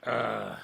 Uh,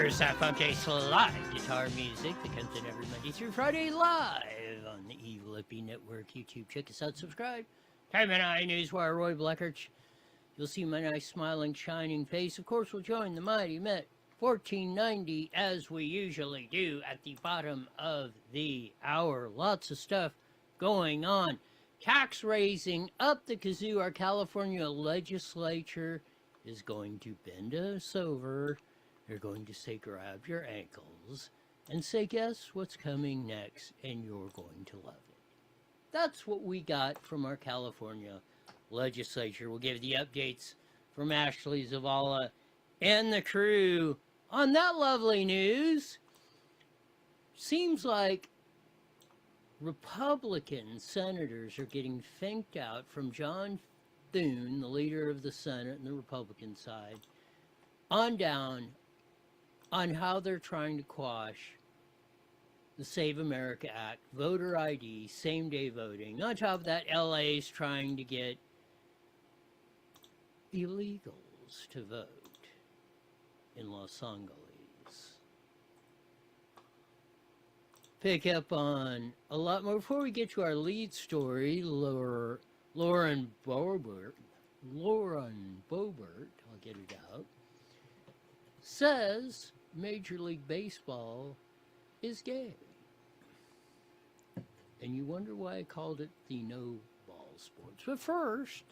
There's that funky slide guitar music that comes in every Monday through Friday live on the Evil Hippie Network YouTube. Check us out, subscribe. Time and I Newswire, Roy Blackert. You'll see my nice smiling, shining face. Of course, we'll join the mighty Met 1490 as we usually do at the bottom of the hour. Lots of stuff going on. Tax raising up the kazoo. Our California legislature is going to bend us over. They're going to say, grab your ankles and say, guess what's coming next, and you're going to love it. That's what we got from our California legislature. We'll give the updates from Ashley Zavala and the crew on that lovely news. Seems like Republican senators are getting finked out from John Thune, the leader of the Senate and the Republican side, on down on how they're trying to quash the Save America Act, voter ID, same-day voting. On top of that, LA's trying to get illegals to vote in Los Angeles. Pick up on a lot more. Before we get to our lead story, Lauren Boebert, I'll get it out, says Major League Baseball is gay. And you wonder why I called it the no ball sports. But first,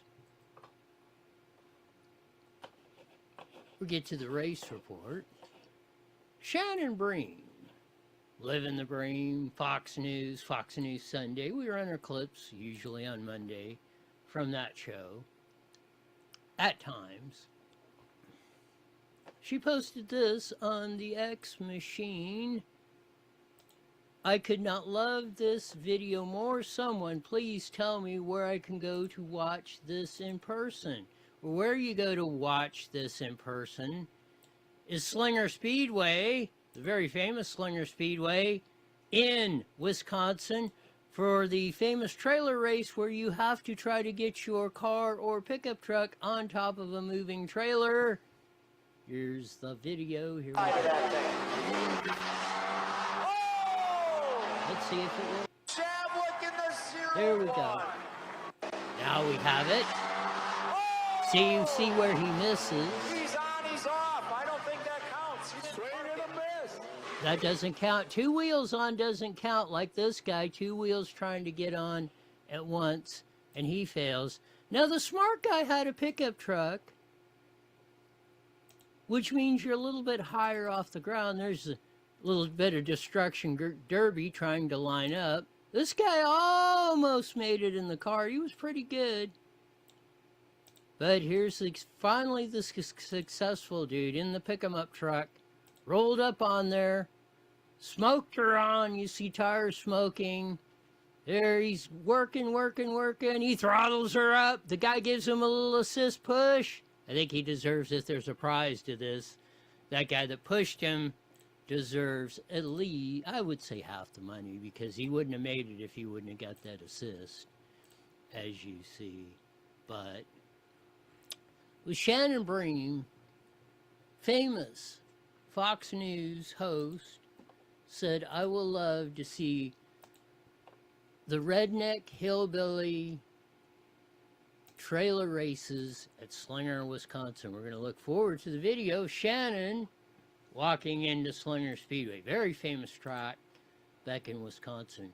we get to the race report. Shannon Bream, Living the Bream, Fox News Sunday. We run our clips, usually on Monday, from that show, at times. She posted this on the X machine. I could not love this video more. Someone please tell me where I can go to watch this in person. Where you go to watch this in person is Slinger Speedway, the very famous Slinger Speedway in Wisconsin, for the famous trailer race where you have to try to get your car or pickup truck on top of a moving trailer. Here's the video. Here we go. Let's see if it works. There we go. Now we have it. See, you see where he misses. He's on, he's off. I don't think that counts. He's straight in a miss. That doesn't count. Two wheels on doesn't count, like this guy. Two wheels trying to get on at once, and he fails. Now, the smart guy had a pickup truck, which means you're a little bit higher off the ground. There's a little bit of destruction derby trying to line up. This guy almost made it in the car. He was pretty good. But here's finally the successful dude in the pick-em-up truck. Rolled up on there. Smoked her on. You see tires smoking. There he's working. He throttles her up. The guy gives him a little assist push. I think he deserves it. There's a prize to this. That guy that pushed him deserves at least, I would say, half the money, because he wouldn't have made it if he wouldn't have got that assist, as you see. But with Shannon Bream, famous Fox News host, said, I will love to see the redneck hillbilly trailer races at Slinger, Wisconsin. We're going to look forward to the video of Shannon walking into Slinger Speedway. Very famous track back in Wisconsin.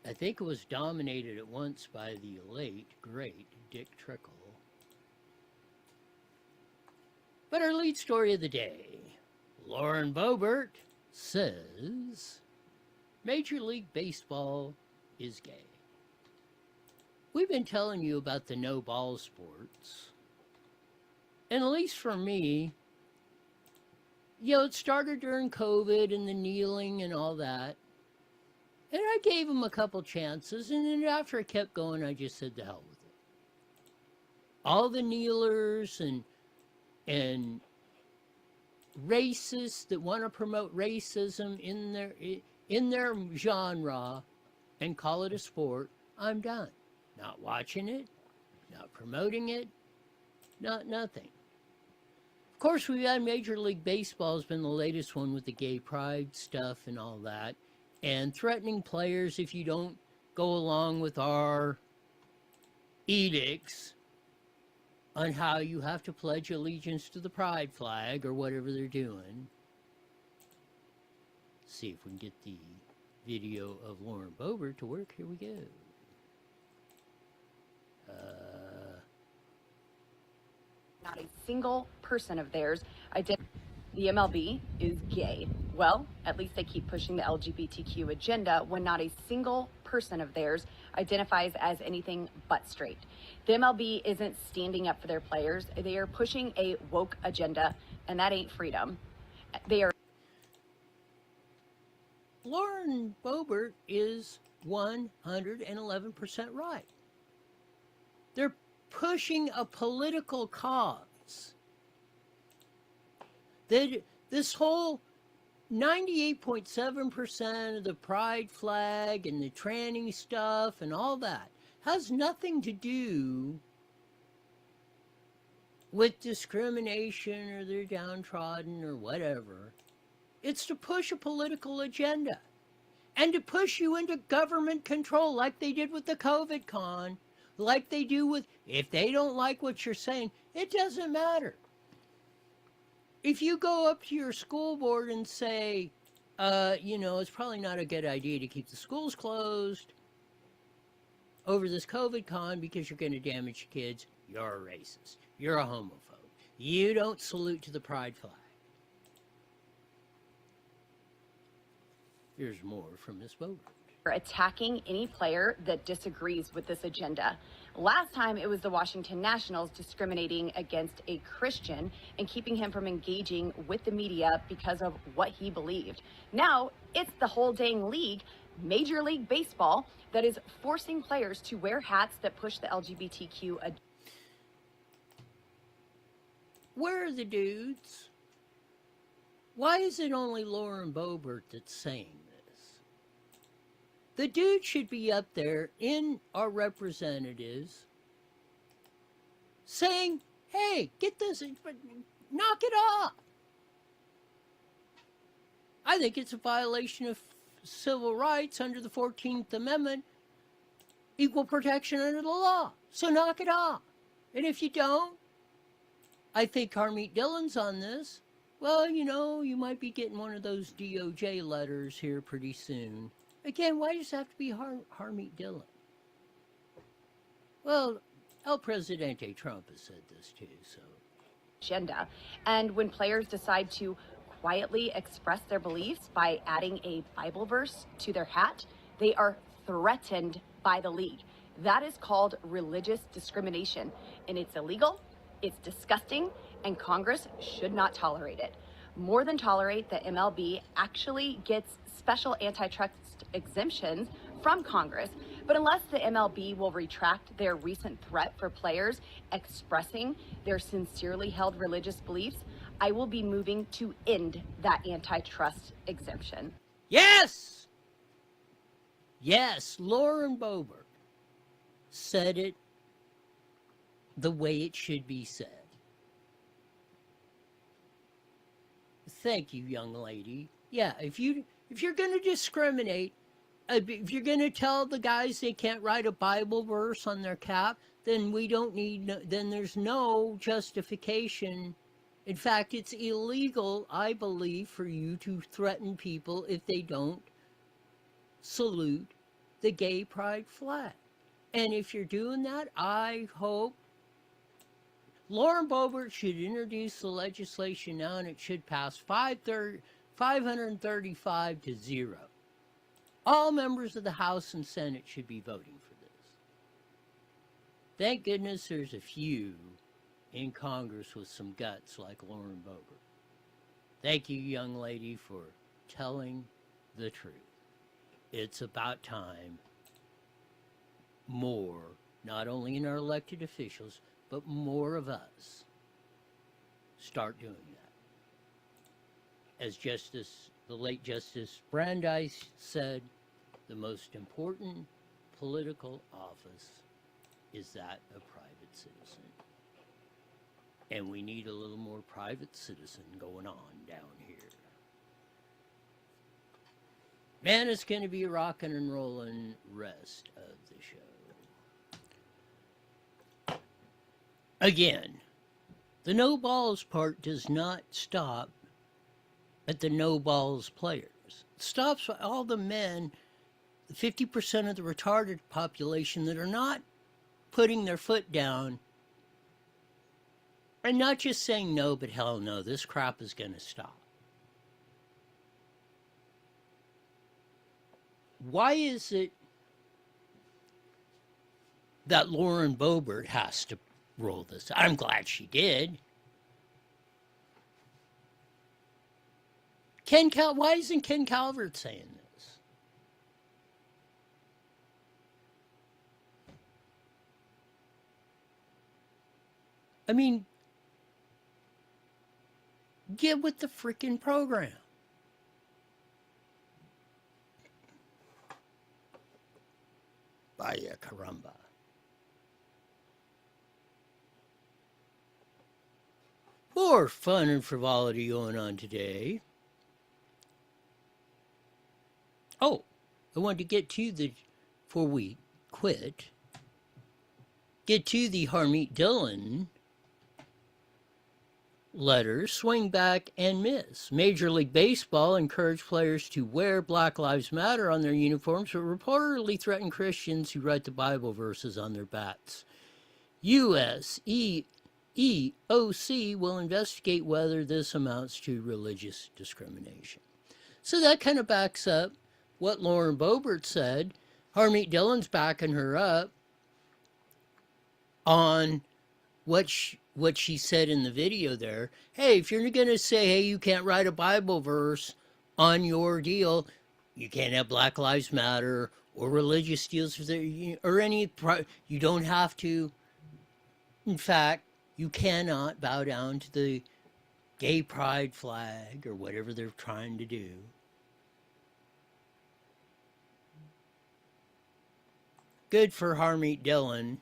I think it was dominated at once by the late, great Dick Trickle. But our lead story of the day, Lauren Boebert says Major League Baseball is gay. We've been telling you about the no-ball sports. And at least for me, it started during COVID and the kneeling and all that. And I gave him a couple chances, and then after it kept going, I just said, the hell with it. All the kneelers and racists that want to promote racism in their genre and call it a sport, I'm done. Not watching it, not promoting it, nothing. Of course, we've had Major League Baseball has been the latest one with the gay pride stuff and all that, and threatening players if you don't go along with our edicts on how you have to pledge allegiance to the pride flag or whatever they're doing. Let's see if we can get the video of Lauren Boebert to work. Here we go. Not a single person of theirs identified the MLB is gay. Well, at least they keep pushing the LGBTQ agenda when not a single person of theirs identifies as anything but straight. The MLB isn't standing up for their players. They are pushing a woke agenda, and that ain't freedom. They are. Lauren Boebert is 111% right. They're pushing a political cause. This whole 98.7% of the pride flag and the tranny stuff and all that has nothing to do with discrimination or they're downtrodden or whatever. It's to push a political agenda and to push you into government control like they did with the COVID con, like they do with, if they don't like what you're saying, it doesn't matter. If you go up to your school board and say, it's probably not a good idea to keep the schools closed over this COVID con because you're going to damage kids, you're a racist. You're a homophobe. You don't salute to the pride flag. Here's more from Ms. Boebert. Attacking any player that disagrees with this agenda. Last time it was the Washington Nationals discriminating against a Christian and keeping him from engaging with the media because of what he believed. Now it's the whole dang league, Major League Baseball, that is forcing players to wear hats that push the LGBTQ agenda. Where are the dudes? Why is it only Lauren Boebert that's saying this? The dude should be up there in our representatives saying, hey, get this, knock it off. I think it's a violation of civil rights under the 14th Amendment, equal protection under the law. So knock it off. And if you don't, I think Harmeet Dillon's on this. Well, you might be getting one of those DOJ letters here pretty soon. Again, why does it have to be Harmeet Dillon? Well, El Presidente Trump has said this too, so. Agenda. And when players decide to quietly express their beliefs by adding a Bible verse to their hat, they are threatened by the league. That is called religious discrimination, and it's illegal, it's disgusting, and Congress should not tolerate it. More than tolerate, the MLB actually gets special antitrust exemptions from Congress. But unless the MLB will retract their recent threat for players expressing their sincerely held religious beliefs, I will be moving to end that antitrust exemption. Yes! Yes, Lauren Boebert said it the way it should be said. Thank you, young lady. Yeah, if you're going to discriminate, if you're going to tell the guys they can't write a Bible verse on their cap, then then there's no justification. In fact, it's illegal, I believe, for you to threaten people if they don't salute the gay pride flag. And if you're doing that, I hope Lauren Boebert should introduce the legislation now, and it should pass 535 to 0. All members of the House and Senate should be voting for this. Thank goodness there's a few in Congress with some guts like Lauren Boebert. Thank you, young lady, for telling the truth. It's about time more, not only in our elected officials, but more of us start doing that. As the late Justice Brandeis said, the most important political office is that of private citizen. And we need a little more private citizen going on down here. Man, it's going to be a rockin' and rollin' rest of the show. Again, the no balls part does not stop at the no balls players. It stops at all the men, the 50% of the retarded population that are not putting their foot down and not just saying no, but hell no, this crap is going to stop. Why is it that Lauren Boebert has to roll this? I'm glad she did. Why isn't Ken Calvert saying this? I mean, get with the freaking program. Vaya caramba. More fun and frivolity going on today. Oh, I wanted to get to before we quit, get to the Harmeet Dillon letter, swing back and miss. Major League Baseball encouraged players to wear Black Lives Matter on their uniforms, but reportedly threatened Christians who write the Bible verses on their bats. EEOC will investigate whether this amounts to religious discrimination. So that kind of backs up what Lauren Boebert said. Harmeet Dillon's backing her up on what she said in the video there. Hey, if you're going to say, hey, you can't write a Bible verse on your deal, you can't have Black Lives Matter or religious deals or any, you don't have to. In fact, you cannot bow down to the gay pride flag or whatever they're trying to do. Good for Harmeet Dillon.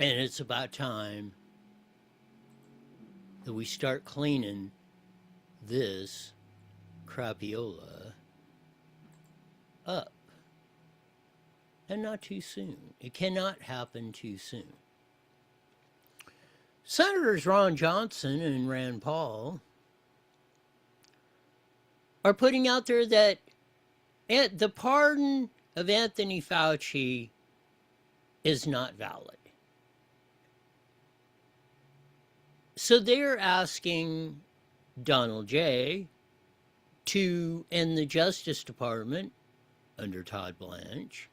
And it's about time that we start cleaning this crapiola up. And not too soon. It cannot happen too soon. Senators Ron Johnson and Rand Paul are putting out there that the pardon of Anthony Fauci is not valid. So they're asking Donald J. and the Justice Department, under Todd Blanche,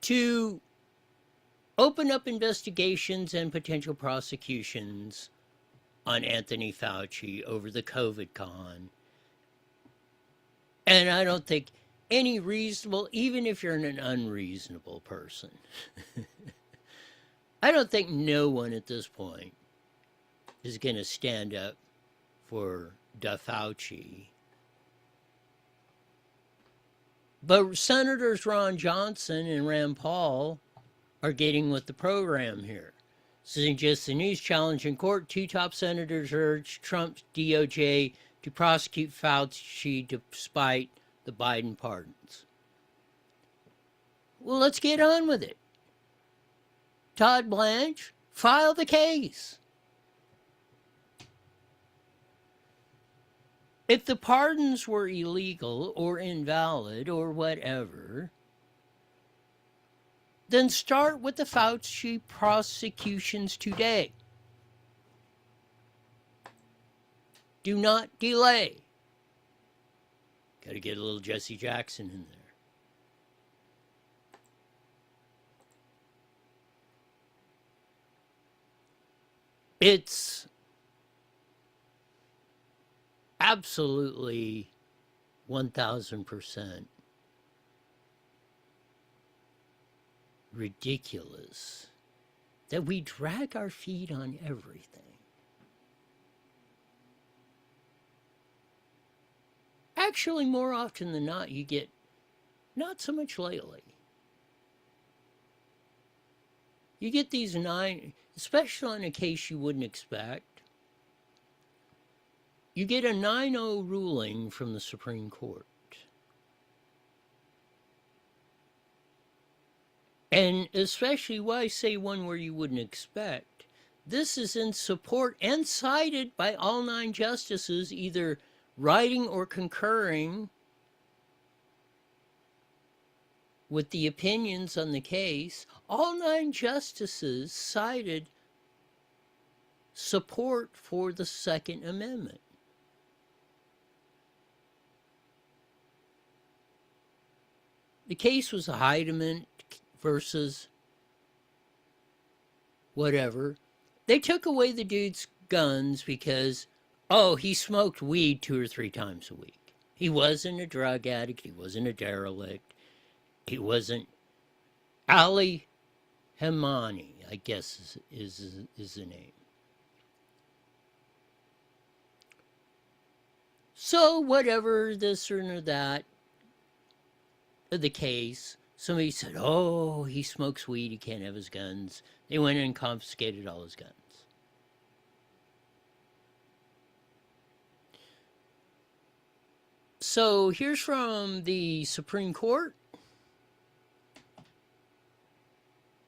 to open up investigations and potential prosecutions on Anthony Fauci over the COVID con. And I don't think any reasonable, even if you're an unreasonable person, I don't think no one at this point is going to stand up for Fauci. But Senators Ron Johnson and Rand Paul are getting with the program here. This isn't just the news challenge in court. Two top senators urged Trump's DOJ to prosecute Fauci despite the Biden pardons. Well, let's get on with it. Todd Blanche, file the case. If the pardons were illegal or invalid or whatever, Then start with the Fauci prosecutions today. Do not delay. Got to get a little Jesse Jackson in there. It's absolutely 1,000% ridiculous that we drag our feet on everything. Actually, more often than not, you get, not so much lately, you get these 9, especially in a case you wouldn't expect, you get a 9-0 ruling from the Supreme Court. And especially why I say one where you wouldn't expect, this is in support and cited by all 9 justices, either writing or concurring with the opinions on the case. All 9 justices cited support for the Second Amendment. The case was Heidemann versus whatever. They took away the dude's guns because, oh, he smoked weed 2 or 3 times a week. He wasn't a drug addict. He wasn't a derelict. He wasn't. Ali Hemani, I guess, is the name. So whatever this or that, the case, somebody said, oh, he smokes weed, he can't have his guns. They went in and confiscated all his guns. So here's from the Supreme Court.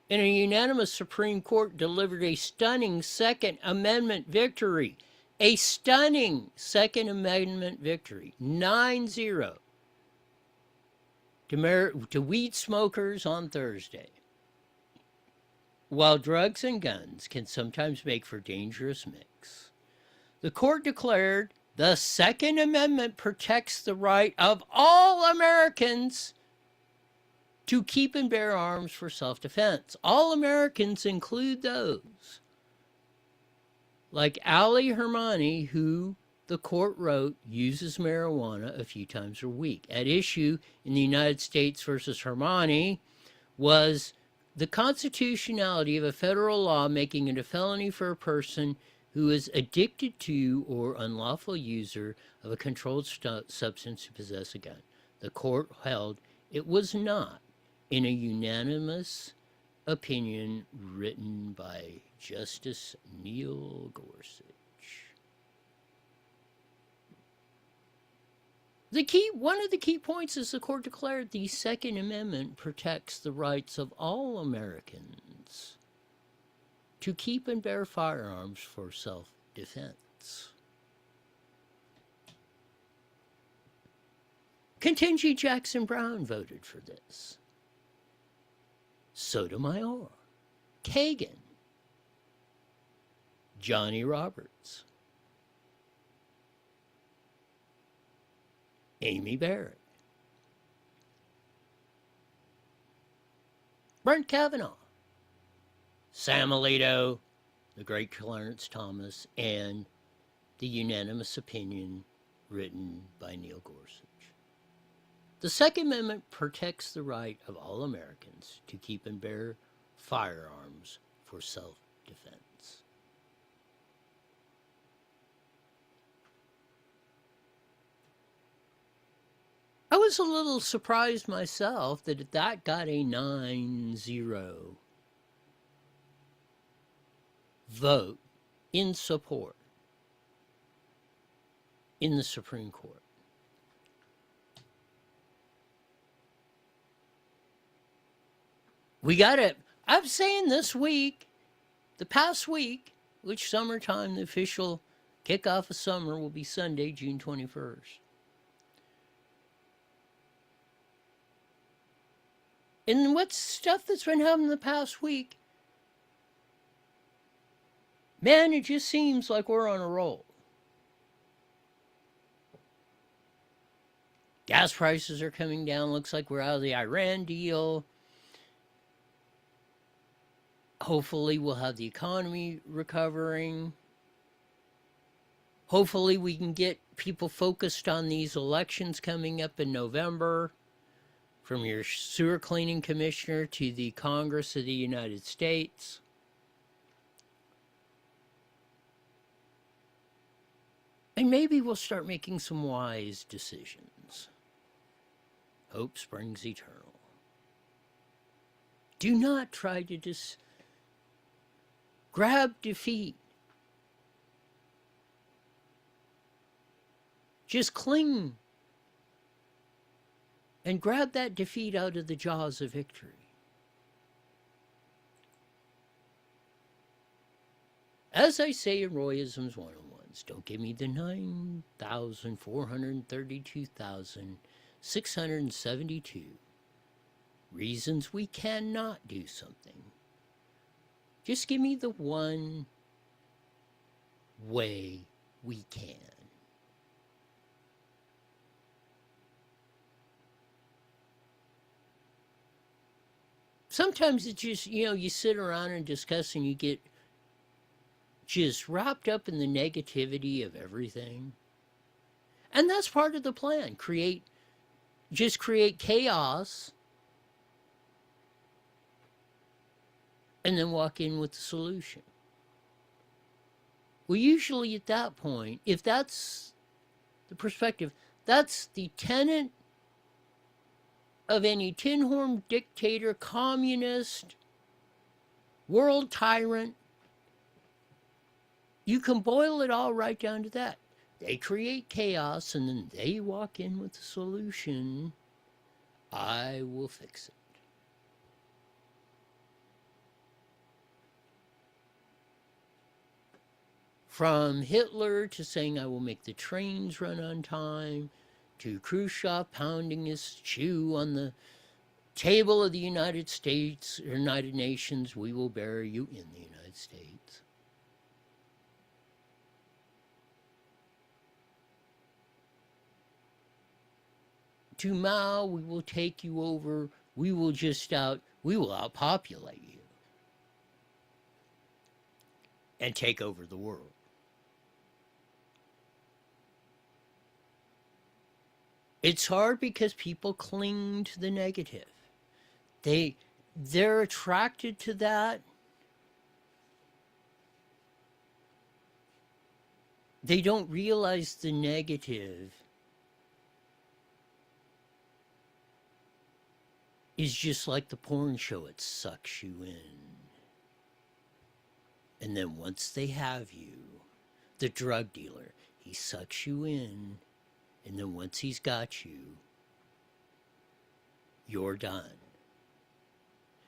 In a unanimous Supreme Court delivered a stunning Second Amendment victory. A stunning Second Amendment victory. 9-0 to weed smokers on Thursday. While drugs and guns can sometimes make for a dangerous mix, the court declared the Second Amendment protects the right of all Americans to keep and bear arms for self-defense. All Americans include those like Ali Hermani, who the court wrote uses marijuana a few times a week. At issue in the United States versus Hermani was the constitutionality of a federal law making it a felony for a person who is addicted to or unlawful user of a controlled substance to possess a gun. The court held it was not, in a unanimous opinion written by Justice Neil Gorsuch. One of the key points is the court declared the Second Amendment protects the rights of all Americans to keep and bear firearms for self-defense. Ketanji Jackson Brown voted for this. Sotomayor, Kagan, Johnny Roberts, Amy Barrett, Brent Kavanaugh, Sam Alito, the great Clarence Thomas, and the unanimous opinion written by Neil Gorsuch. The Second Amendment protects the right of all Americans to keep and bear firearms for self-defense. I was a little surprised myself that that got a 9-0 vote in support in the Supreme Court. We got it. I'm saying this week, the past week, which summertime, the official kickoff of summer will be Sunday, June 21st. And what's stuff that's been happening the past week? Man, it just seems like we're on a roll. Gas prices are coming down. Looks like we're out of the Iran deal. Hopefully, we'll have the economy recovering. Hopefully, we can get people focused on these elections coming up in November, from your sewer cleaning commissioner to the Congress of the United States. And maybe we'll start making some wise decisions. Hope springs eternal. Do not try to just grab defeat. Just cling and grab that defeat out of the jaws of victory. As I say in Royisms 101s, don't give me the 9,432,672 reasons we cannot do something. Just give me the one way we can. Sometimes it's just, you sit around and discuss and you get just wrapped up in the negativity of everything. And that's part of the plan. Create chaos and then walk in with the solution. Well, usually at that point, if that's the perspective, that's the tenet of any tin-horn dictator, communist, world tyrant. You can boil it all right down to that. They create chaos and then they walk in with the solution. I will fix it. From Hitler to saying I will make the trains run on time, to Khrushchev pounding his shoe on the table of the United States, or United Nations, we will bury you in the United States. To Mao, we will take you over, we will outpopulate you and take over the world. It's hard because people cling to the negative. They're attracted to that. They don't realize the negative is just like the porn show. It sucks you in. And then once they have you, the drug dealer, he sucks you in. And then once he's got you, you're done.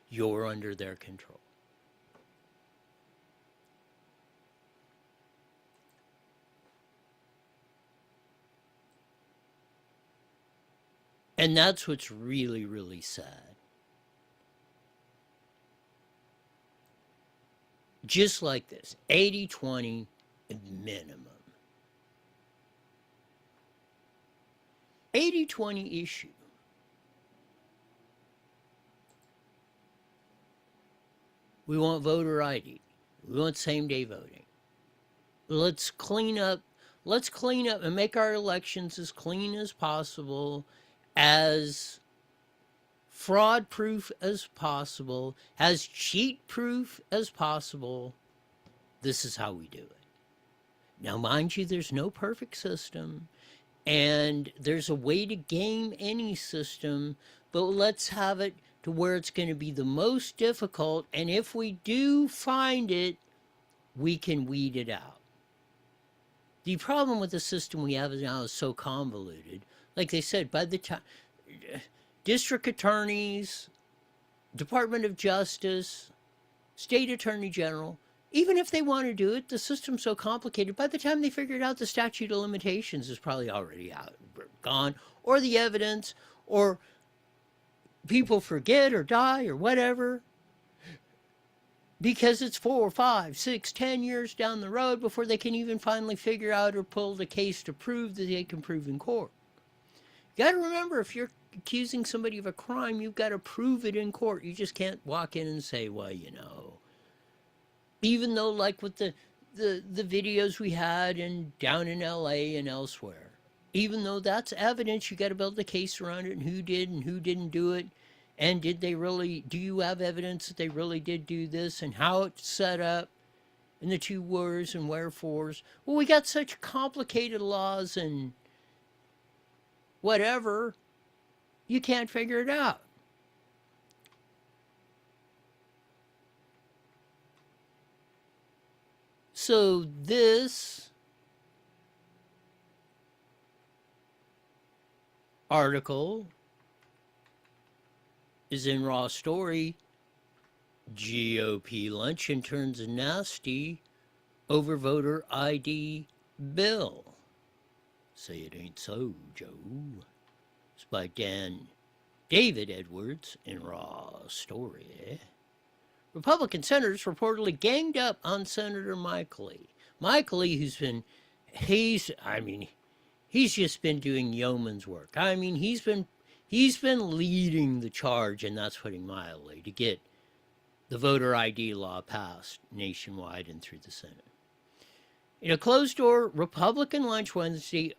You're under their control. And that's what's really, really sad. Just like this, 80-20 minimum. 80-20 issue. We want voter ID. We want same-day voting. Let's clean up and make our elections as clean as possible, as fraud-proof as possible, as cheat-proof as possible. This is how we do it. Now, mind you, there's no perfect system. And there's a way to game any system, but let's have it to where it's going to be the most difficult. And if we do find it, we can weed it out. The problem with the system we have now is so convoluted. Like they said, by the time district attorneys, Department of Justice, State Attorney General, even if they want to do it, the system's so complicated, by the time they figure it out, the statute of limitations is probably already gone, or the evidence, or people forget or die or whatever because it's 4, 5, 6, 10 years down the road before they can even finally figure out or pull the case to prove that they can prove in court. You got to remember, if you're accusing somebody of a crime, you've got to prove it in court. You just can't walk in and say, well, you know, even though like with the videos we had down in LA and elsewhere, even though that's evidence, you got to build a case around it and who did and who didn't do it. And did they really, do you have evidence that they really did do this and how it's set up and the two wheres and wherefores? Well, we got such complicated laws and whatever, you can't figure it out. So this article is in Raw Story. GOP luncheon turns nasty over voter ID bill. Say it ain't so, Joe. It's by David Edwards in Raw Story. Republican senators reportedly ganged up on Senator Mike Lee. Mike Lee, he's just been doing yeoman's work. I mean, he's been leading the charge, and that's putting mildly, to get the voter ID law passed nationwide and through the Senate. In a closed-door Republican lunch Wednesday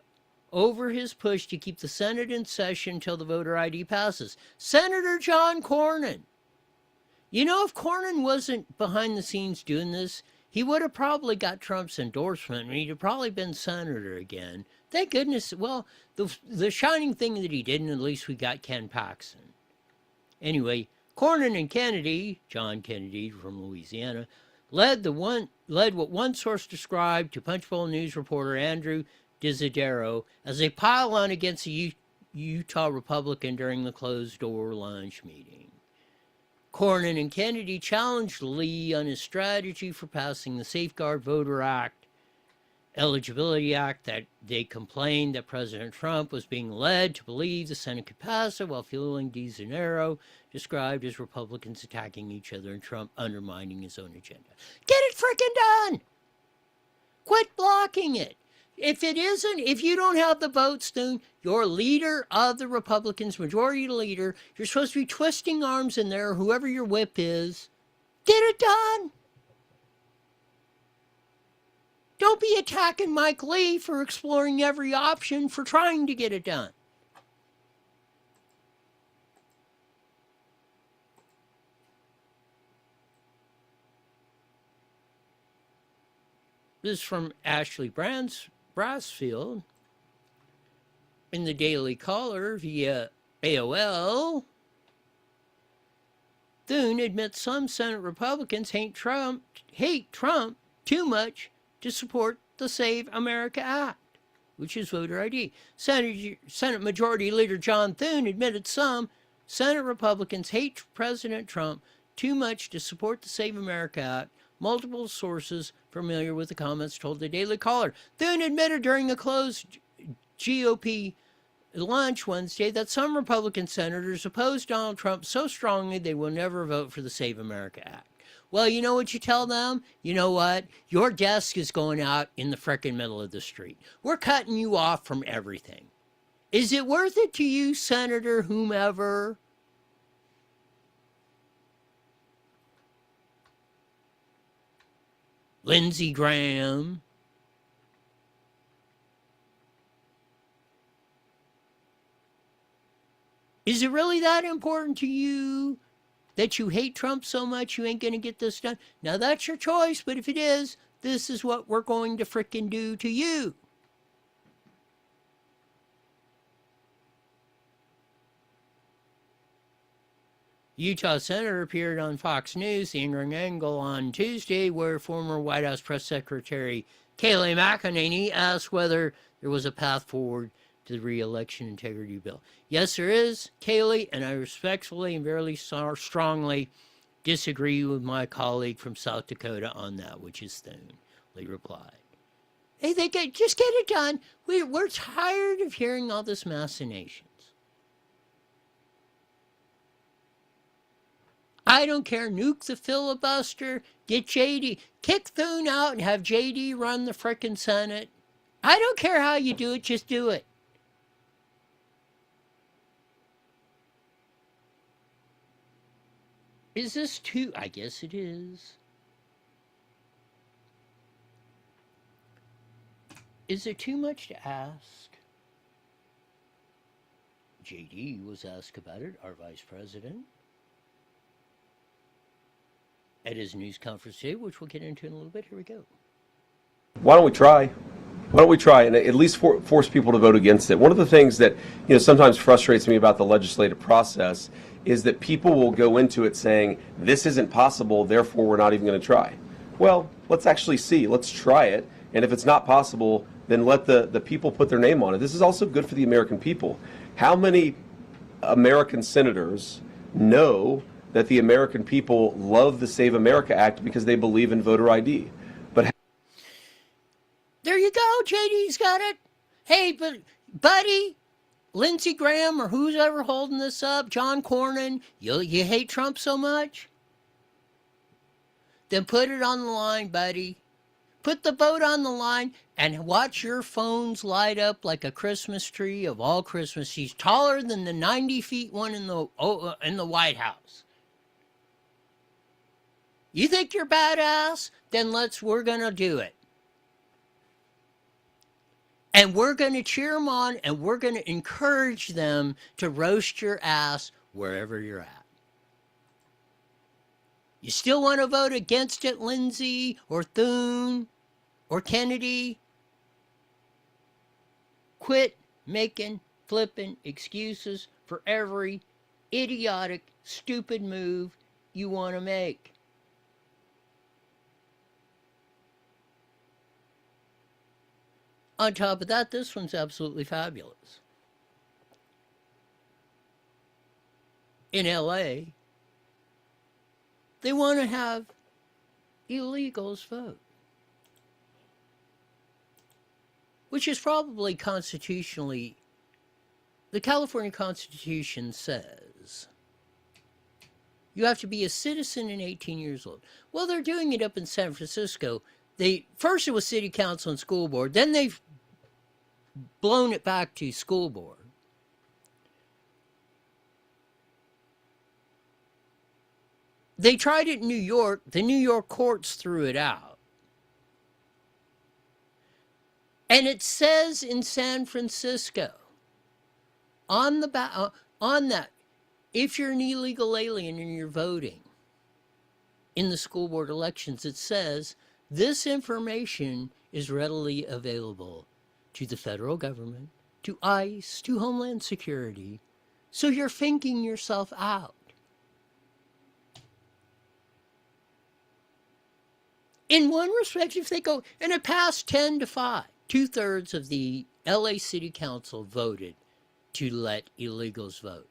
over his push to keep the Senate in session until the voter ID passes, Senator John Cornyn. You know, if Cornyn wasn't behind the scenes doing this, he would have probably got Trump's endorsement, and he'd have probably been senator again. Thank goodness. Well, the shining thing that he didn't, at least we got Ken Paxton. Anyway, Cornyn and Kennedy, John Kennedy from Louisiana, led what one source described to Punchbowl News reporter Andrew Desidero as a pile-on against a Utah Republican during the closed-door lunch meeting. Cornyn and Kennedy challenged Lee on his strategy for passing the Safeguard Voter Act, Eligibility Act, that they complained that President Trump was being led to believe the Senate could pass it, while fueling DeGennaro described as Republicans attacking each other and Trump undermining his own agenda. Get it frickin' done! Quit blocking it! If you don't have the votes, then your leader of the Republicans, majority leader, you're supposed to be twisting arms in there, whoever your whip is. Get it done! Don't be attacking Mike Lee for exploring every option for trying to get it done. This is from Ashley Brassfield in the Daily Caller via AOL. Thune admits some Senate Republicans hate Trump too much to support the Save America Act, which is voter ID. Senate Majority Leader John Thune admitted some Senate Republicans hate President Trump too much to support the Save America Act. Multiple sources familiar with the comments told the Daily Caller. Thune admitted during a closed GOP lunch Wednesday that some Republican senators oppose Donald Trump so strongly they will never vote for the Save America Act. Well, you know what you tell them? You know what? Your desk is going out in the frickin' middle of the street. We're cutting you off from everything. Is it worth it to you, Senator whomever? Lindsey Graham? Is it really that important to you that you hate Trump so much you ain't going to get this done? Now, that's your choice, but if it is, this is what we're going to frickin' do to you. Utah senator appeared on Fox News, The Ingraham Angle, on Tuesday, where former White House Press Secretary Kayleigh McEnany asked whether there was a path forward to the re-election integrity bill. Yes, there is, Kayleigh, and I respectfully and very strongly disagree with my colleague from South Dakota on that, which is Thune, Lee replied. Hey, just get it done. We're tired of hearing all this machinations. I don't care. Nuke the filibuster. Get JD. Kick Thune out and have JD run the frickin' Senate. I don't care how you do it. Just do it. Is this too? I guess it is. Is it too much to ask? JD was asked about it, our vice president, at his news conference today, which we'll get into in a little bit. Here we go. Why don't we try? Why don't we try and at least force people to vote against it? One of the things that sometimes frustrates me about the legislative process is that people will go into it saying, this isn't possible, therefore we're not even going to try. Well, let's actually see. Let's try it. And if it's not possible, then let the people put their name on it. This is also good for the American people. How many American senators know that the American people love the Save America Act because they believe in voter ID? But there you go. JD's got it. Hey, but buddy, Lindsey Graham or who's ever holding this up, John Cornyn, you hate Trump so much? Then put it on the line, buddy. Put the vote on the line and watch your phones light up like a Christmas tree of all Christmas trees, taller than the 90-feet one in the White House. You think you're badass? Then we're going to do it. And we're going to cheer them on, and we're going to encourage them to roast your ass wherever you're at. You still want to vote against it, Lindsey or Thune or Kennedy? Quit making flippin' excuses for every idiotic, stupid move you want to make. On top of that, this one's absolutely fabulous. In LA, they want to have illegals vote, which is probably constitutionally, the California Constitution says you have to be a citizen and 18 years old. Well, they're doing it up in San Francisco. First it was city council and school board, then they've blown it back to school board. They tried it in New York. The New York courts threw it out. And it says in San Francisco, on that, if you're an illegal alien and you're voting in the school board elections, it says this information is readily available to the federal government, to ICE, to Homeland Security. So you're thinking yourself out. In one respect, if they go, and it passed 10-5, 2/3 of the LA City Council voted to let illegals vote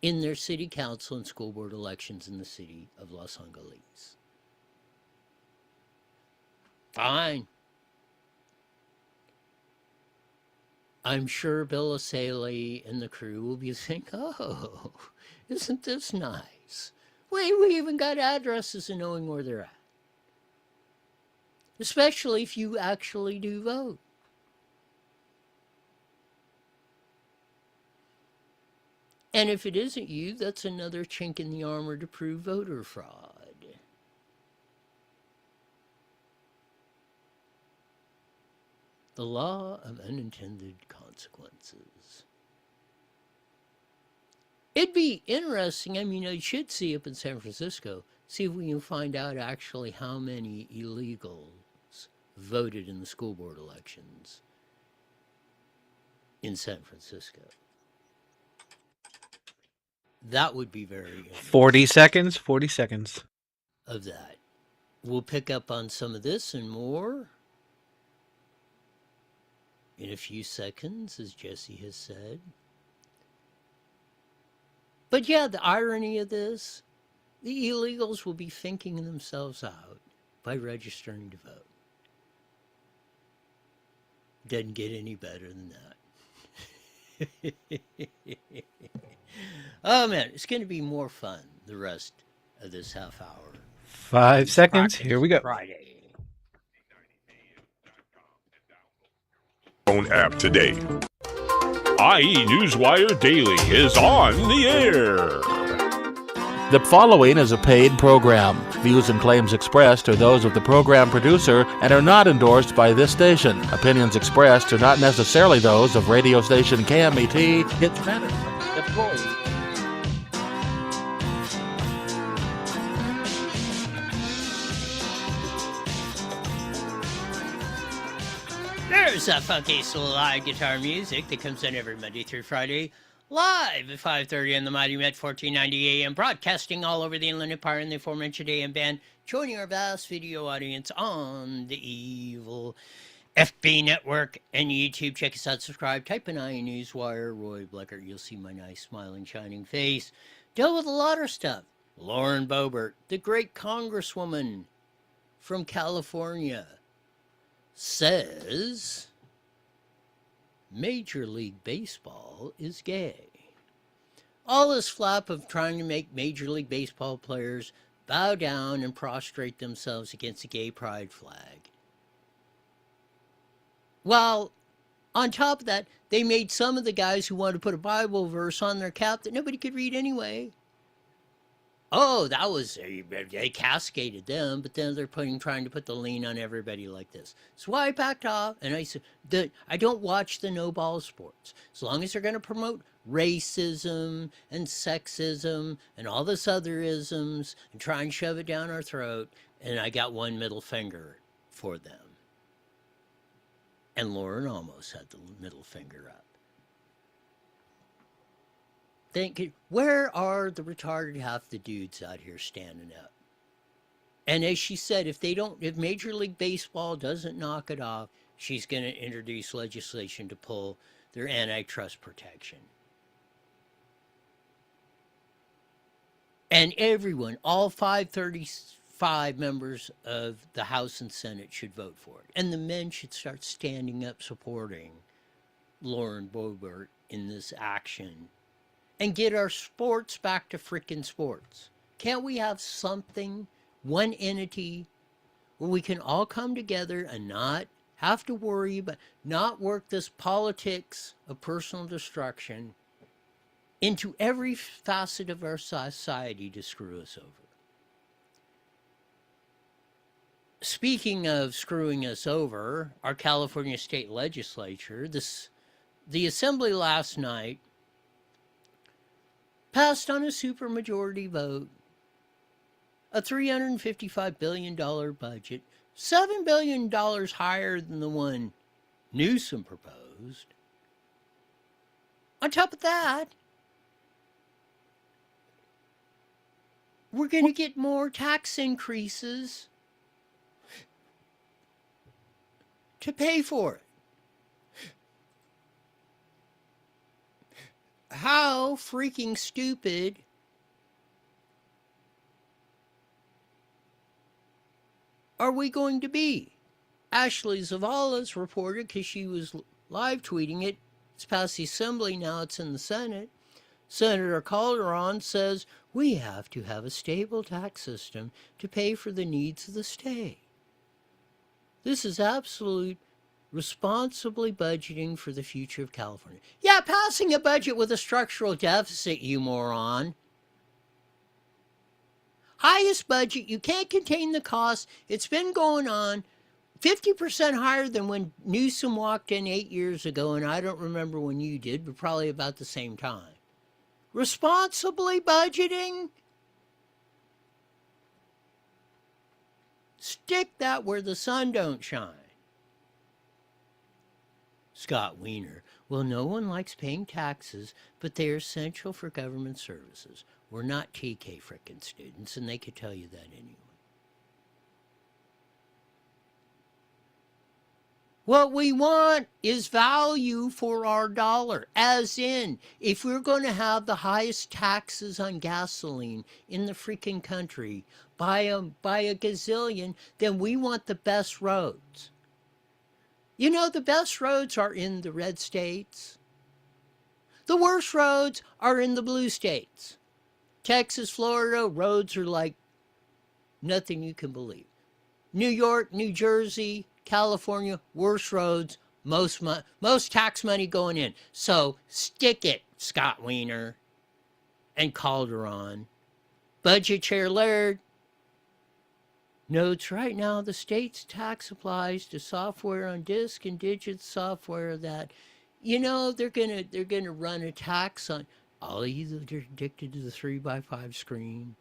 in their city council and school board elections in the city of Los Angeles. Fine. I'm sure Bill O'Saley and the crew will be saying, oh, isn't this nice? We even got addresses and knowing where they're at. Especially if you actually do vote. And if it isn't you, that's another chink in the armor to prove voter fraud. The law of unintended consequences. It'd be interesting, you should see up in San Francisco, see if we can find out actually how many illegals voted in the school board elections in San Francisco. That would be very interesting. 40 seconds, 40 seconds. Of that. We'll pick up on some of this and more in a few seconds, as Jesse has said. But yeah, the irony of this, the illegals will be thinking themselves out by registering to vote. Doesn't get any better than that. Oh man, it's going to be more fun the rest of this half hour. 5 seconds. Here we go. Friday. Phone app today. IE Newswire Daily is on the air. The following is a paid program. Views and claims expressed are those of the program producer and are not endorsed by this station. Opinions expressed are not necessarily those of radio station KMET, its management, employees. There's that funky slide guitar music that comes in every Monday through Friday, live at 5:30 on the Mighty Met 1490 AM, broadcasting all over the Inland Empire in the aforementioned AM band, joining our vast video audience on the evil FB network and YouTube. Check us out, subscribe, type in IE Newswire, Roy Blecker. You'll see my nice, smiling, shining face. Dealt with a lot of stuff. Lauren Boebert, the great congresswoman from California, says Major League Baseball is gay. All this flap of trying to make Major League Baseball players bow down and prostrate themselves against a gay pride flag. Well, on top of that, they made some of the guys who wanted to put a Bible verse on their cap that nobody could read anyway. Oh, that was, they cascaded them, but then they're trying to put the lean on everybody like this. So I backed off, and I said, I don't watch the no-ball sports. As long as they're going to promote racism and sexism and all this other isms and try and shove it down our throat, and I got one middle finger for them. And Lauren almost had the middle finger up. Where are the retarded half the dudes out here standing up? And as she said, if Major League Baseball doesn't knock it off, she's going to introduce legislation to pull their antitrust protection. And everyone, all 535 members of the House and Senate should vote for it. And the men should start standing up supporting Lauren Boebert in this action. And get our sports back to frickin' sports. Can't we have something, one entity, where we can all come together and not have to worry about, not work this politics of personal destruction into every facet of our society to screw us over? Speaking of screwing us over, our California state legislature, the assembly last night passed on a supermajority vote a $355 billion budget, $7 billion higher than the one Newsom proposed. On top of that, we're going to get more tax increases to pay for it. How freaking stupid are we going to be? Ashley Zavala's reported, because she was live tweeting it, it's past the assembly now, it's in the Senate. Senator Calderon says we have to have a stable tax system to pay for the needs of the state. This is absolute responsibly budgeting for the future of California. Yeah, passing a budget with a structural deficit, you moron. Highest budget, you can't contain the cost. It's been going on 50% higher than when Newsom walked in 8 years ago, and I don't remember when you did, but probably about the same time. Responsibly budgeting? Stick that where the sun don't shine. Scott Wiener, well, no one likes paying taxes, but they are essential for government services. We're not TK frickin' students, and they could tell you that anyway. What we want is value for our dollar, as in, if we're going to have the highest taxes on gasoline in the freaking country by a gazillion, then we want the best roads. You know, the best roads are in the red states. The worst roads are in the blue states. Texas, Florida, roads are like nothing you can believe. New York, New Jersey, California, worse roads, most tax money going in. So stick it, Scott Wiener and Calderon. Budget Chair Laird notes right now the state's tax applies to software on disk and digit software that, they're gonna run a tax on all of you that are addicted to the 3x5 screen.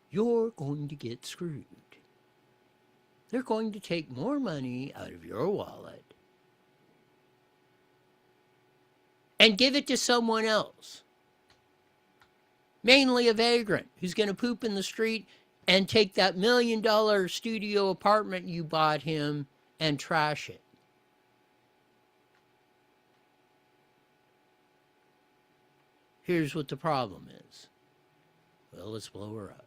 You're going to get screwed. They're going to take more money out of your wallet and give it to someone else. Mainly a vagrant who's going to poop in the street and take that $1 million studio apartment you bought him and trash it. Here's what the problem is. Well, let's blow her up.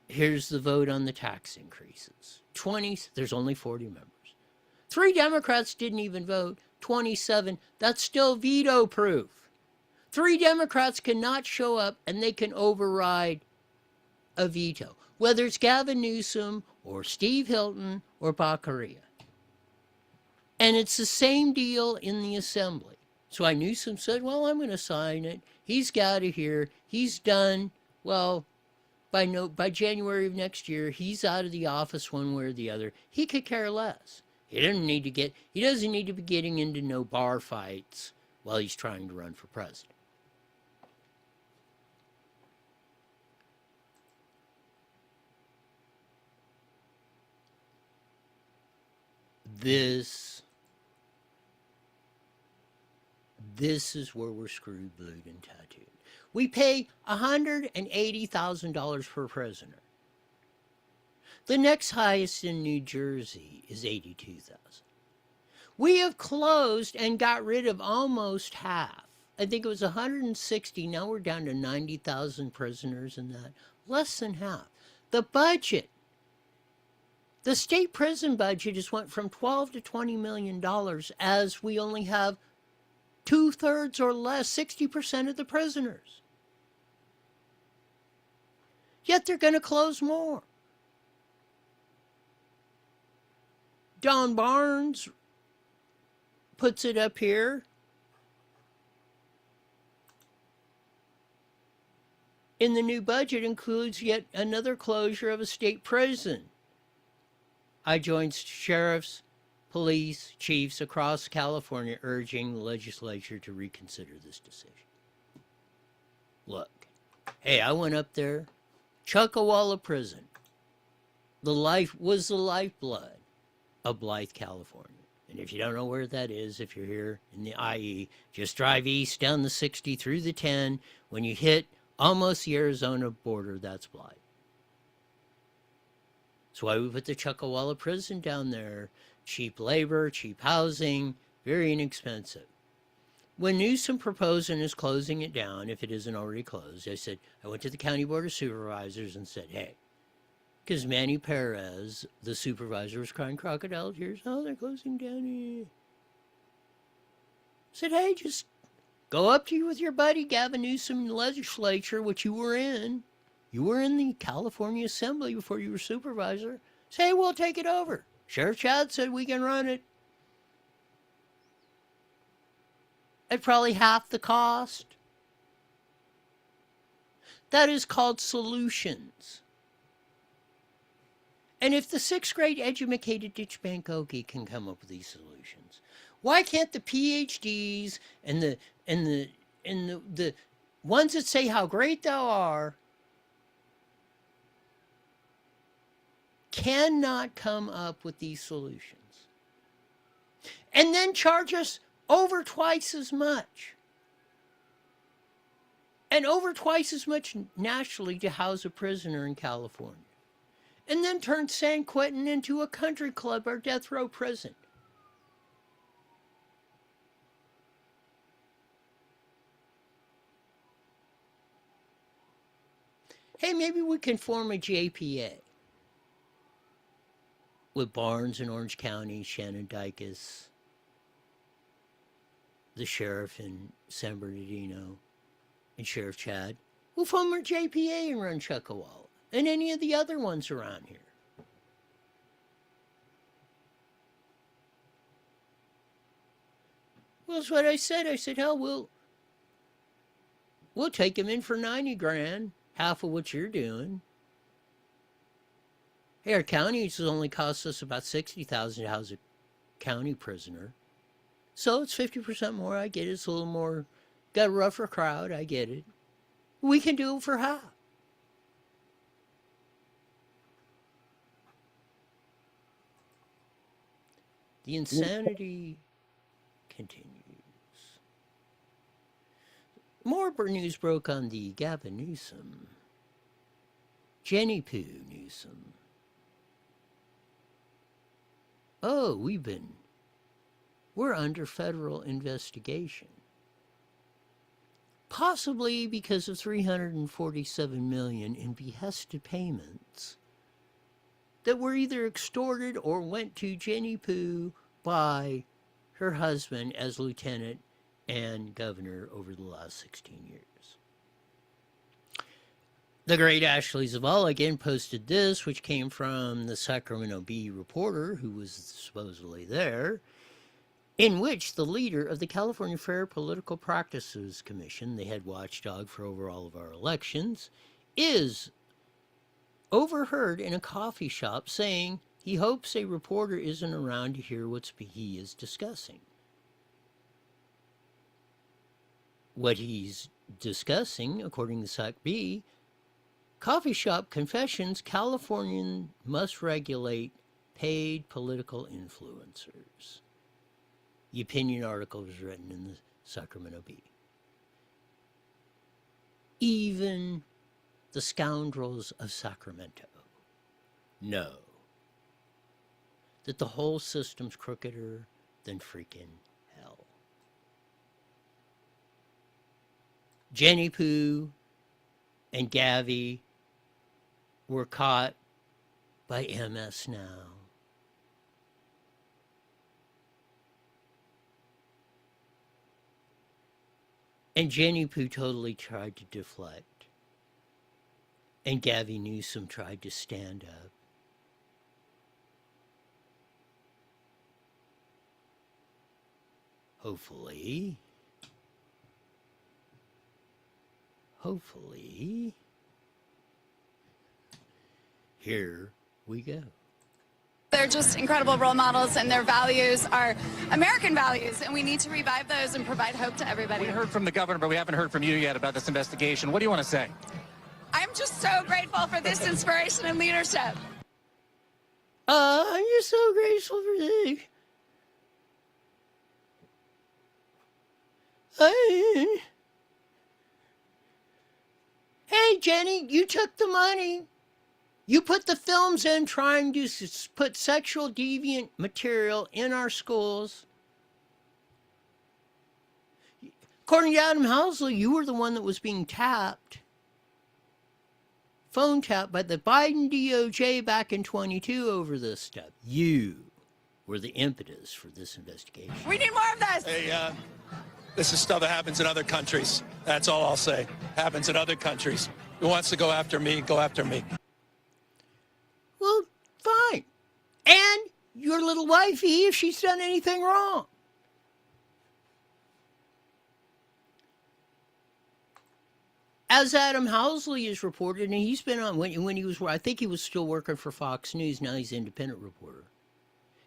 Here's the vote on the tax increases. 20, there's only 40 members. 3 Democrats didn't even vote. 27, that's still veto proof. 3 Democrats cannot show up and they can override a veto, whether it's Gavin Newsom or Steve Hilton or Baccaria. And it's the same deal in the assembly. So Newsom said, well, I'm going to sign it. He's got it here. He's done. Well, by January of next year, he's out of the office one way or the other. He could care less. He doesn't need to be getting into no bar fights while he's trying to run for president. This is where we're screwed, glued, and tattooed. We pay $180,000 per prisoner. The next highest in New Jersey is $82,000. We have closed and got rid of almost half. I think it was 160. Now we're down to 90,000 prisoners in that. Less than half. The budget. The state prison budget has went from $12 to $20 million as we only have 2/3 or less, 60% of the prisoners. Yet they're going to close more. Don Barnes puts it up here. In the new budget includes yet another closure of a state prison. I joined sheriffs, police, chiefs across California urging the legislature to reconsider this decision. Look, hey, I went up there. Chuckawalla Prison. Was the lifeblood of Blythe, California. And if you don't know where that is, if you're here in the IE, just drive east down the 60 through the 10. When you hit almost the Arizona border, that's Blythe. That's why we put the Chuckawalla Prison down there. Cheap labor, cheap housing, very inexpensive. When Newsom proposed and is closing it down, if it isn't already closed, I went to the County Board of Supervisors and said, hey, because Manny Perez, the supervisor, was crying crocodile tears. Oh, they're closing down here. I said, hey, just go up to you with your buddy Gavin Newsom in the legislature, which you were in. You were in the California Assembly before you were supervisor. Say, hey, we'll take it over. Sheriff Chad said we can run it. At probably half the cost. That is called solutions. And if the 6th grade educated Ditch Bankoki can come up with these solutions, why can't the PhDs and the ones that say how great thou are cannot come up with these solutions? And then charge us over twice as much. And over twice as much nationally to house a prisoner in California. And then turn San Quentin into a country club or death row prison. Hey, maybe we can form a JPA with Barnes in Orange County, Shannon Dykes, the sheriff in San Bernardino and Sheriff Chad will former JPA and run Chuckawalla and any of the other ones around here. Well, that's what I said. I said, hell, we'll take him in for 90 grand, half of what you're doing. Hey, our counties only cost us about $60,000 to house a county prisoner. So it's 50% more. I get it. It's a little more, got a rougher crowd. I get it. We can do it for half. The insanity continues. More news broke on the Gavin Newsom, Jenny Poo Newsom. Oh, we're under federal investigation. Possibly because of $347 million in behested payments that were either extorted or went to Jenny Poo by her husband as lieutenant and governor over the last 16 years. The great Ashley Zavala again posted this, which came from the Sacramento Bee reporter, who was supposedly there, in which the leader of the California Fair Political Practices Commission, the head watchdog for over all of our elections, is overheard in a coffee shop saying he hopes a reporter isn't around to hear what he is discussing. What he's discussing, according to Sac B, coffee shop confessions, California must regulate paid political influencers. The opinion article was written in the Sacramento Bee. Even the scoundrels of Sacramento know that the whole system's crookeder than freaking hell. Jenny Poo and Gavi were caught by MS Now. And Jenny Poo totally tried to deflect. And Gavin Newsom tried to stand up. Hopefully, here we go. They're just incredible role models, and their values are American values, and we need to revive those and provide hope to everybody. We heard from the governor, but we haven't heard from you yet about this investigation. What do you want to say? I'm just so grateful for this inspiration and leadership. I'm just so grateful for this. Hey, Jenny, you took the money. You put the films in trying to put sexual deviant material in our schools. According to Adam Housley, you were the one that was being tapped, phone tapped by the Biden DOJ back in 22 over this stuff. You were the impetus for this investigation. We need more of this. Hey, this is stuff that happens in other countries. That's all I'll say. Happens in other countries. Who wants to go after me, go after me. Well, fine. And your little wifey, if she's done anything wrong. As Adam Housley has reported, and he's been on, when he was, I think he was still working for Fox News, now he's an independent reporter.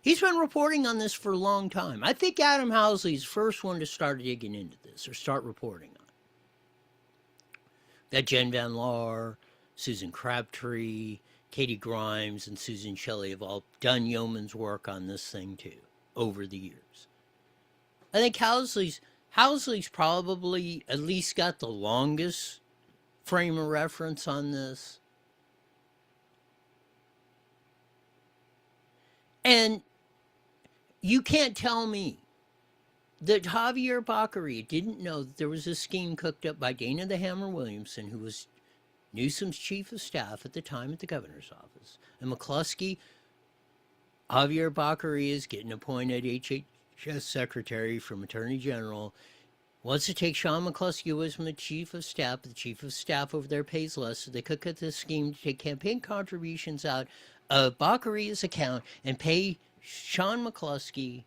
He's been reporting on this for a long time. I think Adam Housley's the first one to start digging into this, or start reporting on it. That Jen Van Laar, Susan Crabtree, Katie Grimes, and Susan Shelley have all done yeoman's work on this thing too, over the years. I think Housley's probably at least got the longest frame of reference on this. And you can't tell me that Javier Baccaria didn't know that there was a scheme cooked up by Dana the Hammer Williamson, who was Newsom's chief of staff at the time at the governor's office. And McCluskey, Javier Baccaria is getting appointed secretary from Attorney General, wants to take Sean McCluskey away from the chief of staff. The chief of staff over there pays less, so they could cut this scheme to take campaign contributions out of Bacaria's account and pay Sean McCluskey.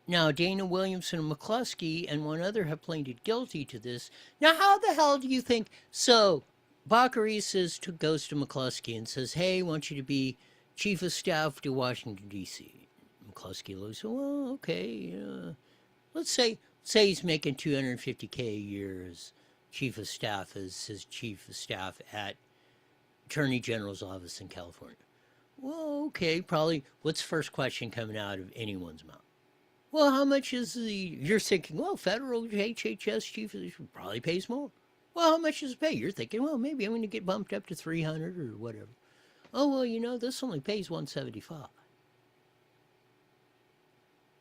Now, Dana Williamson and McCluskey and one other have pleaded guilty to this. Now, how the hell do you think? So, Bacaria goes to McCluskey and says, hey, I want you to be chief of staff to Washington, D.C. McCluskey looks, well, okay. Let's say he's making $250K a year as chief of staff, as his chief of staff at Attorney General's office in California. Well, okay, probably. What's the first question coming out of anyone's mouth? Well, how much is you're thinking, well, federal HHS chief probably pays more. Well, how much does it pay? You're thinking, well, maybe I'm going to get bumped up to 300 or whatever. Oh, well, this only pays 175.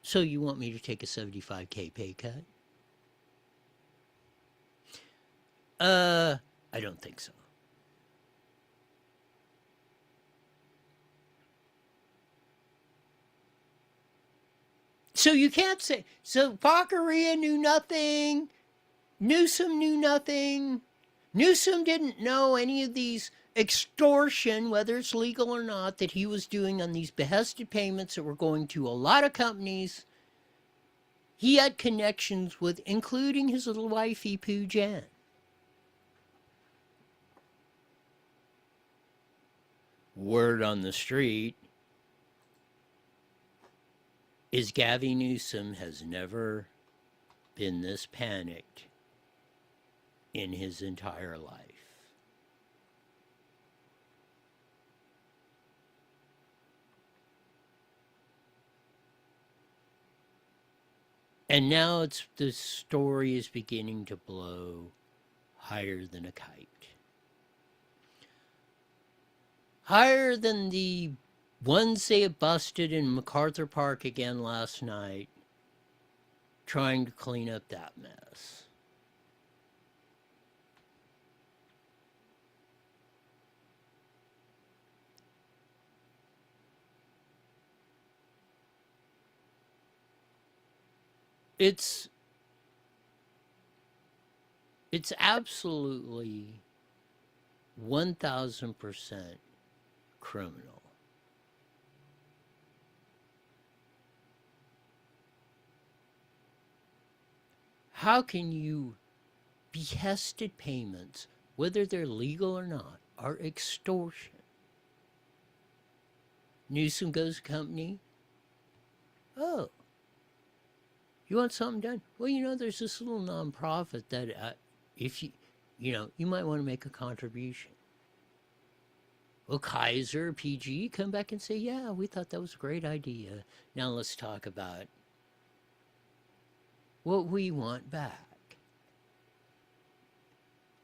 So you want me to take a $75K pay cut? I don't think so. So you can't say, so Baccaria knew nothing, Newsom knew nothing, Newsom didn't know any of these extortion, whether it's legal or not, that he was doing on these behested payments that were going to a lot of companies he had connections with, including his little wifey, Pooh Jan. Word on the street is Gavin Newsom has never been this panicked in his entire life. And now the story is beginning to blow higher than a kite. Higher than the ones they had busted in MacArthur Park again last night, trying to clean up that mess. It's absolutely 1,000% criminal. How can you behested payments, whether they're legal or not, are extortion? Newsom goes to company. Oh, you want something done? Well, there's this little nonprofit that if you might want to make a contribution. Well, Kaiser, PG, come back and say, yeah, we thought that was a great idea. Now let's talk about what we want back.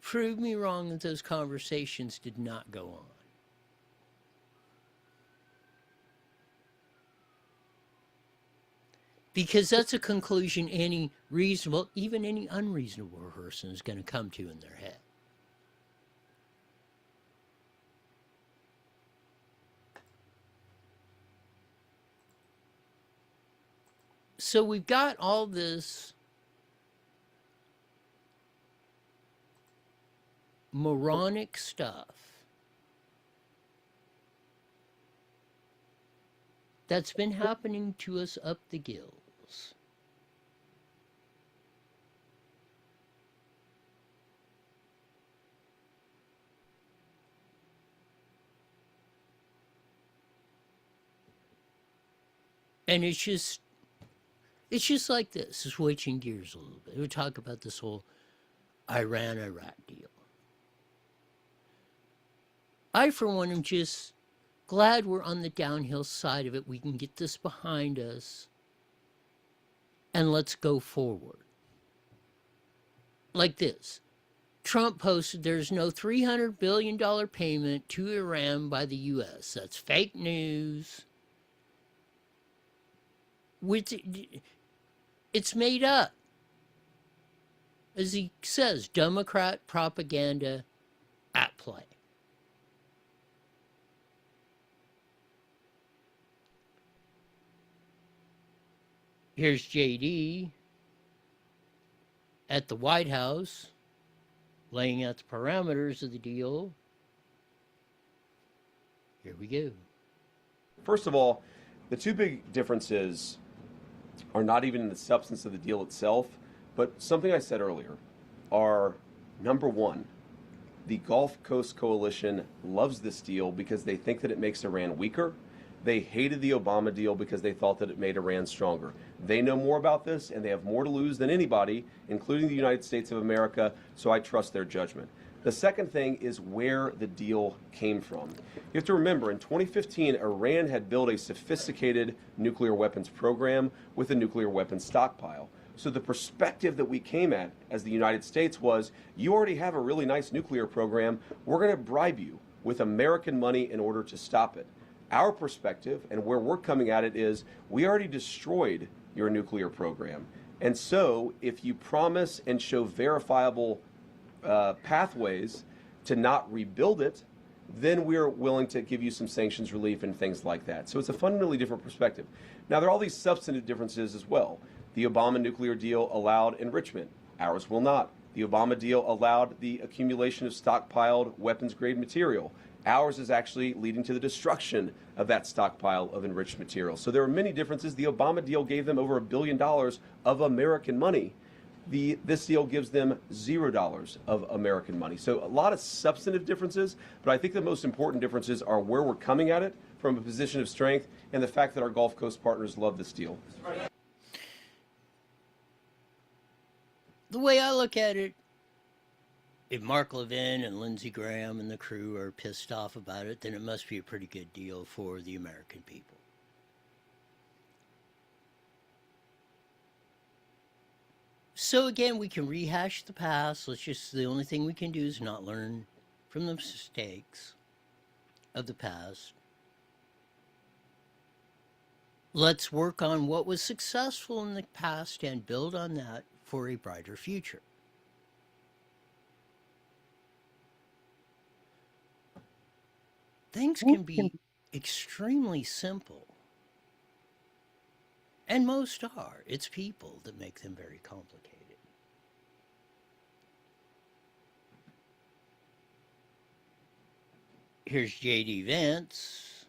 Prove me wrong that those conversations did not go on. Because that's a conclusion any reasonable, even any unreasonable person is going to come to in their head. So we've got all this moronic stuff that's been happening to us up the gills. And it's just like this. It's switching gears a little bit. We talk about this whole Iran-Iraq deal. I, for one, am just glad we're on the downhill side of it. We can get this behind us and let's go forward. Like this. Trump posted there's no $300 billion payment to Iran by the U.S. That's fake news. It's made up. As he says, Democrat propaganda at play. Here's JD at the White House laying out the parameters of the deal. Here we go. First of all, the two big differences are not even in the substance of the deal itself, but something I said earlier are, number one, the Gulf Coast Coalition loves this deal because they think that it makes Iran weaker. They hated the Obama deal because they thought that it made Iran stronger. They know more about this, and they have more to lose than anybody, including the United States of America, so I trust their judgment. The second thing is where the deal came from. You have to remember, in 2015, Iran had built a sophisticated nuclear weapons program with a nuclear weapons stockpile. So the perspective that we came at as the United States was, you already have a really nice nuclear program, we're going to bribe you with American money in order to stop it. Our perspective and where we're coming at it is, we already destroyed your nuclear program. And so if you promise and show verifiable pathways to not rebuild it, then we're willing to give you some sanctions relief and things like that. So it's a fundamentally different perspective. Now, there are all these substantive differences as well. The Obama nuclear deal allowed enrichment. Ours will not. The Obama deal allowed the accumulation of stockpiled weapons-grade material. Ours is actually leading to the destruction of that stockpile of enriched material. So there are many differences. The Obama deal gave them over $1 billion of American money. This deal gives them $0 of American money. So a lot of substantive differences, but I think the most important differences are where we're coming at it from a position of strength and the fact that our Gulf Coast partners love this deal. The way I look at it, if Mark Levin and Lindsey Graham and the crew are pissed off about it, then it must be a pretty good deal for the American people. So again, we can rehash the past. The only thing we can do is not learn from the mistakes of the past. Let's work on what was successful in the past and build on that for a brighter future. Things can be extremely simple. And most are. It's people that make them very complicated. Here's J.D. Vance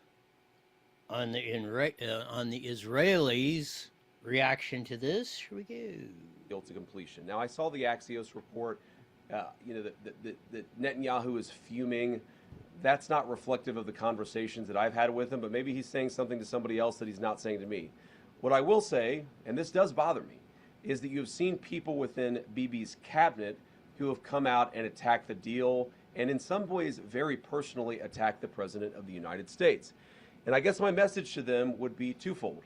on the Israelis' reaction to this. Here we go. To completion. Now, I saw the Axios report, that Netanyahu is fuming. That's not reflective of the conversations that I've had with him, but maybe he's saying something to somebody else that he's not saying to me. What I will say, and this does bother me, is that you have seen people within Bibi's cabinet who have come out and attacked the deal and in some ways very personally attacked the President of the United States. And I guess my message to them would be twofold.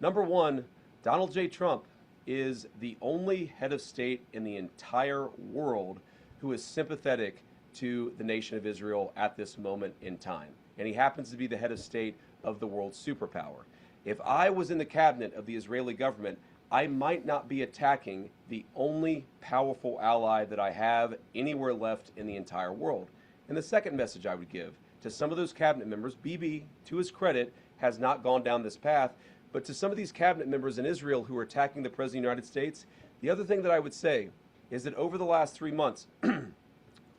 Number one, Donald J. Trump is the only head of state in the entire world who is sympathetic to the nation of Israel at this moment in time. And he happens to be the head of state of the world's superpower. If I was in the cabinet of the Israeli government, I might not be attacking the only powerful ally that I have anywhere left in the entire world. And the second message I would give to some of those cabinet members, Bibi, to his credit, has not gone down this path, but to some of these cabinet members in Israel who are attacking the President of the United States, the other thing that I would say is that over the last 3 months,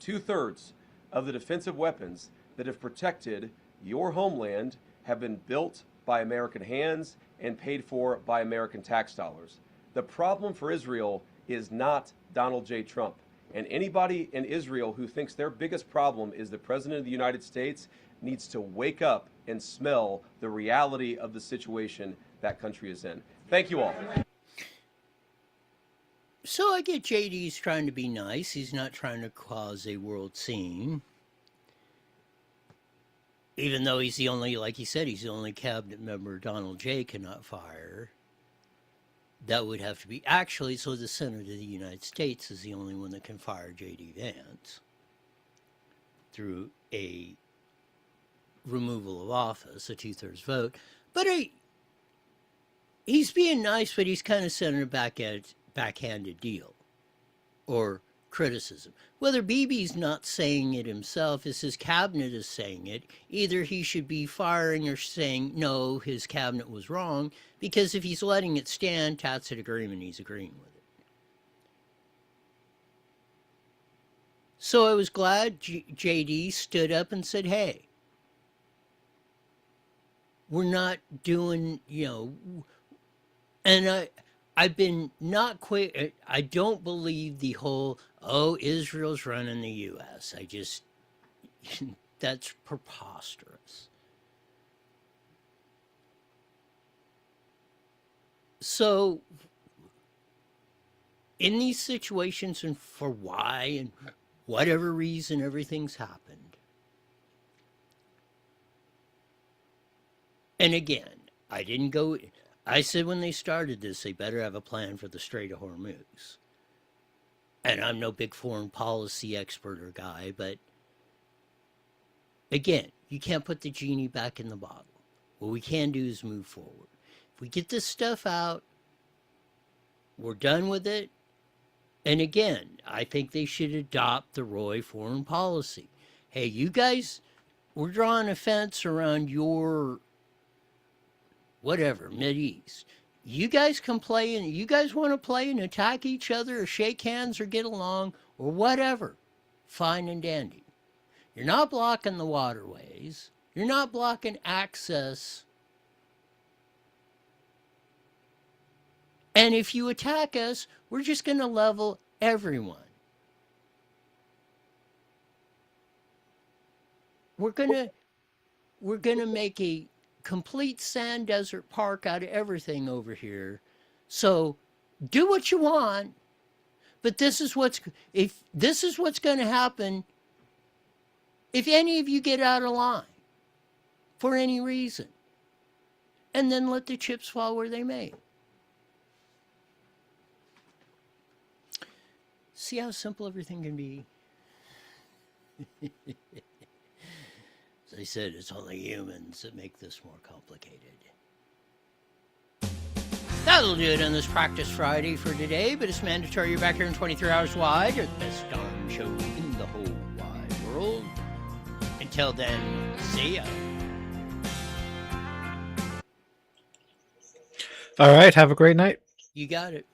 2/3 of the defensive weapons that have protected your homeland have been built by American hands and paid for by American tax dollars. The problem for Israel is not Donald J. Trump. And anybody in Israel who thinks their biggest problem is the President of the United States needs to wake up and smell the reality of the situation that country is in. Thank you all. So I get JD's trying to be nice. He's not trying to cause a world scene. Even though he's the only, like he said, he's the only cabinet member Donald J. cannot fire. That would have to be, actually, so the Senate of the United States is the only one that can fire J.D. Vance through a removal of office, a 2/3 vote. But he's being nice, but he's kind of sending a backhanded deal. Or criticism. Whether Bibi's not saying it himself, is his cabinet is saying it, either he should be firing or saying, no, his cabinet was wrong, because if he's letting it stand, tacit agreement, he's agreeing with it. So I was glad JD stood up and said, hey, we're not doing, and I've been not quite, I don't believe the whole, oh, Israel's running the U.S. That's preposterous. So, in these situations and for why and whatever reason everything's happened, and again, I said when they started this, they better have a plan for the Strait of Hormuz. And I'm no big foreign policy expert or guy, but again, you can't put the genie back in the bottle. What we can do is move forward. If we get this stuff out, we're done with it. And again, I think they should adopt the Roy foreign policy. Hey, you guys, we're drawing a fence around your whatever, Mideast. You guys can play, and you guys want to play and attack each other or shake hands or get along or whatever. Fine and dandy. You're not blocking the waterways. You're not blocking access. And if you attack us, we're just going to level everyone. We're going to make a complete sand desert park out of everything over here. So do what you want, but this is what's going to happen if any of you get out of line for any reason. And then let the chips fall where they may. See how simple everything can be? As I said, it's only humans that make this more complicated. That'll do it on this Practice Friday for today, but it's mandatory you're back here in 23 hours wide. You're the best darn show in the whole wide world. Until then, see ya. All right, have a great night. You got it.